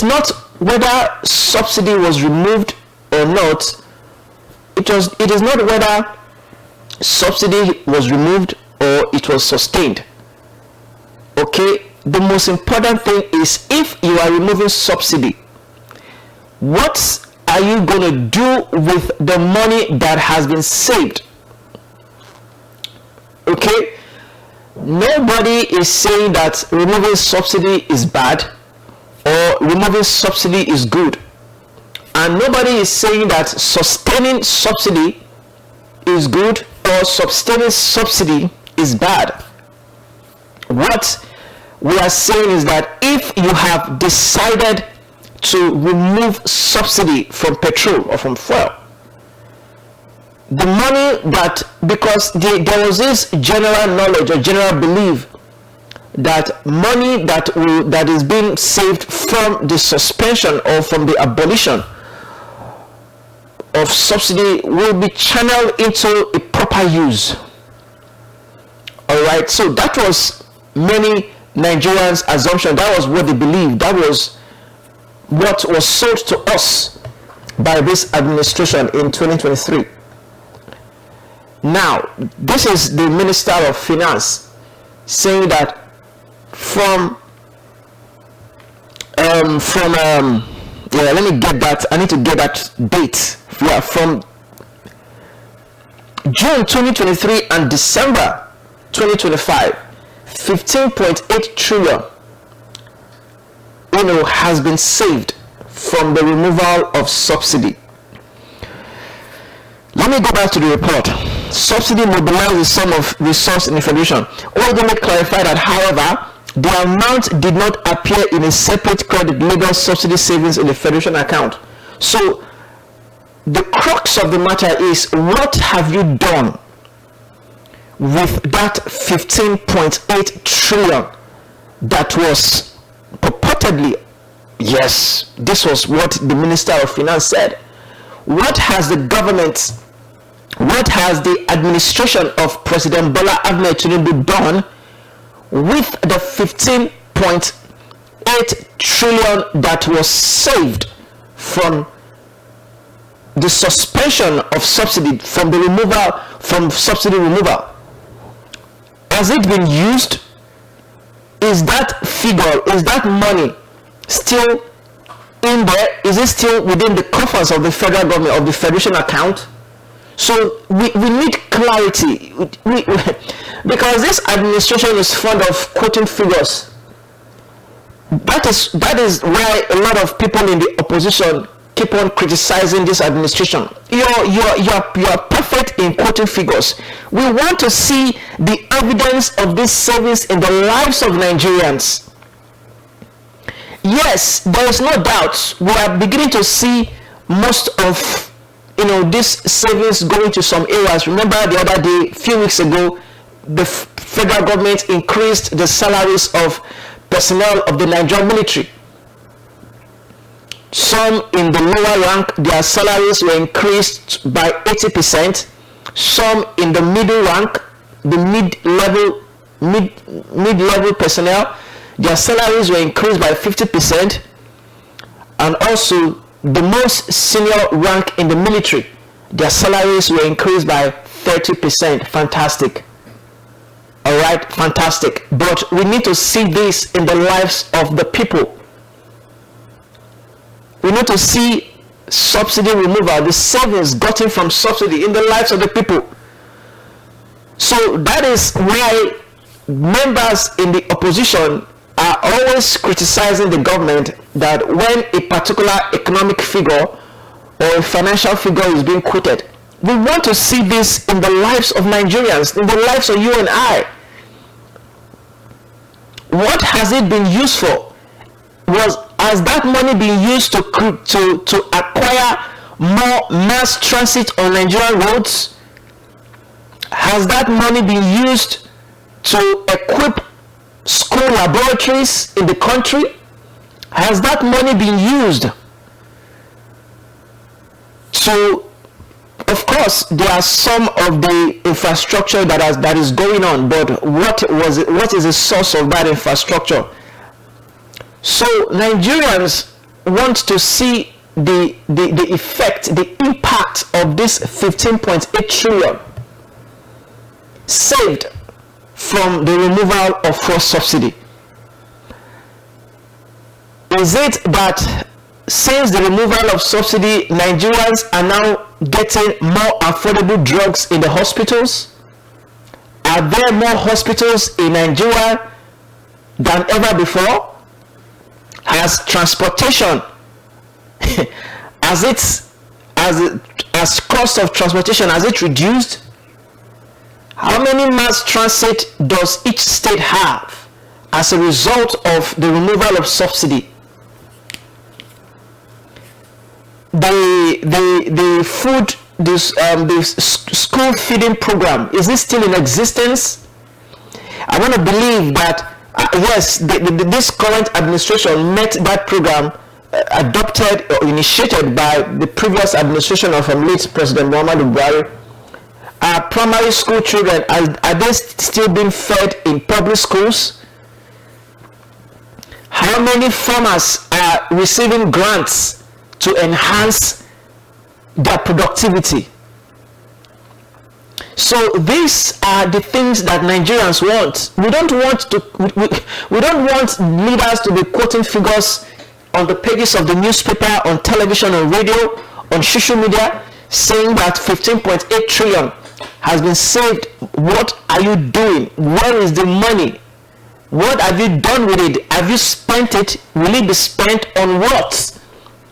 not whether subsidy was removed or not. It is not whether subsidy was removed or it was sustained. Okay, the most important thing is, if you are removing subsidy, what are you going to do with the money that has been saved? Okay, nobody is saying that removing subsidy is bad or removing subsidy is good, and nobody is saying that sustaining subsidy is good or sustaining subsidy is bad. What we are saying is that if you have decided to remove subsidy from petrol or from fuel, the money that, because there was this general knowledge or general belief that money that is being saved from the suspension or from the abolition of subsidy will be channeled into a proper use. All right, so that was many Nigerians' assumption. That was what they believed. That was what was sold to us by this administration in 2023. Now, this is the Minister of Finance saying that let me get that. I need to get that date. Yeah, from June 2023 and December 2025, 15.8 trillion has been saved from the removal of subsidy. Let me go back to the report. Subsidy mobilized the sum of resource in the federation. Let me clarify that, however, the amount did not appear in a separate credit label subsidy savings in the federation account. So the crux of the matter is, what have you done with that 15.8 trillion that was purportedly, yes, this was what the Minister of Finance said. What has the government, what has the administration of President Bola Ahmed Tinubu done with the 15.8 trillion that was saved from the suspension of subsidy, from the removal, from subsidy removal? Has it been used? Is that figure, is that money still in there? Is it still within the coffers of the federal government, of the federation account? So we need clarity, because this administration is fond of quoting figures. That is why a lot of people in the opposition keep on criticizing this administration. You're perfect in quoting figures. We want to see the evidence of this savings in the lives of Nigerians. Yes, there is no doubt we are beginning to see most of this savings going to some areas. Remember the other day, a few weeks ago, the federal government increased the salaries of personnel of the Nigerian military. Some in the lower rank, their salaries were increased by 80%. Some in the middle rank, the mid-level personnel, their salaries were increased by 50%. And also the most senior rank in the military, their salaries were increased by 30%. Fantastic. All right, fantastic. But we need to see this in the lives of the people. We need to see subsidy removal, the savings gotten from subsidy in the lives of the people. So that is why members in the opposition are always criticizing the government, that when a particular economic figure or a financial figure is being quoted, we want to see this in the lives of Nigerians, in the lives of you and I. What has it been used for? Has that money been used to acquire more mass transit on Nigerian roads? Has that money been used to equip school laboratories in the country? Has that money been used? So, of course, there are some of the infrastructure that is going on, but what is the source of that infrastructure? So Nigerians want to see the effect, the impact of this 15.8 trillion saved from the removal of fuel subsidy. Is it that since the removal of subsidy, Nigerians are now getting more affordable drugs in the hospitals? Are there more hospitals in Nigeria than ever before? Has transportation as cost of transportation, has it reduced? How many mass transit does each state have as a result of the removal of subsidy? The food, the school feeding program, is it still in existence? I want to believe that yes, this current administration met that program adopted or initiated by the previous administration of late President Muhammadu Buhari. Primary school children, are they still being fed in public schools? How many farmers are receiving grants to enhance their productivity? So these are the things that Nigerians want. We don't want leaders to be quoting figures on the pages of the newspaper, on television, on radio, on social media, saying that 15.8 trillion has been saved. What are you doing? Where is the money? What have you done with it? Have you spent it? Will it be spent on what?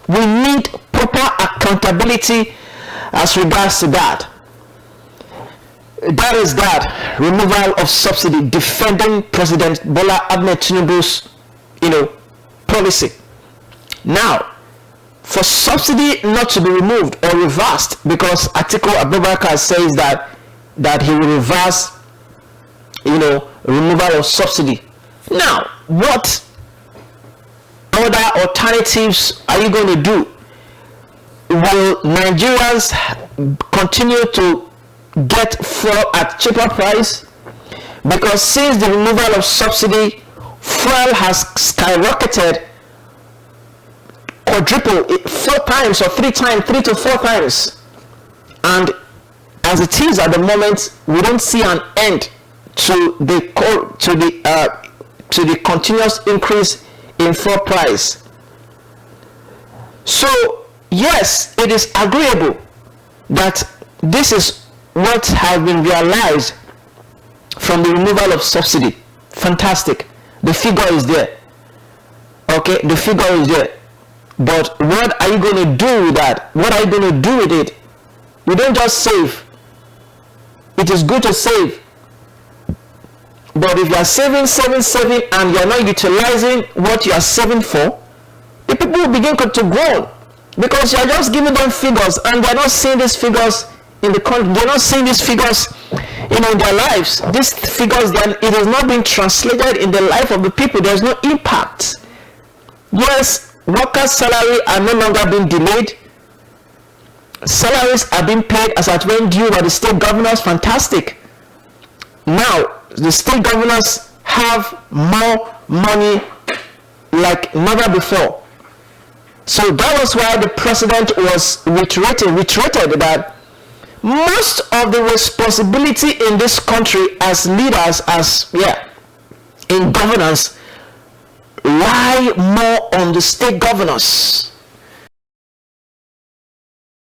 We need proper accountability as regards to that. That is that removal of subsidy, defending President Bola Ahmed Tinubu's, policy. Now, for subsidy not to be removed or reversed, because Atiku Abubakar says that he will reverse, removal of subsidy. Now, what other alternatives are you going to do? Will Nigerians continue to get fuel at cheaper price? Because since the removal of subsidy, fuel has skyrocketed, quadruple, 4 times or 3 to 4 times. And as it is at the moment, we don't see an end to the continuous increase in fuel price. So yes, it is agreeable that this is what has been realized from the removal of subsidy. Fantastic. The figure is there. Okay, the figure is there. But what are you going to do with that? What are you going to do with it? You don't just save. It is good to save. But if you are saving, and you are not utilizing what you are saving for, the people will begin to groan, because you are just giving them figures and they are not seeing these figures in the country. They are not seeing these figures, in their lives. These figures, then it is not being translated in the life of the people. There is no impact. Yes, workers' salary are no longer being delayed. Salaries are being paid as at when due by the state governors. Fantastic. Now the state governors have more money like never before. So that was why the president was reiterated that most of the responsibility in this country as leaders, in governance, lie more on the state governors.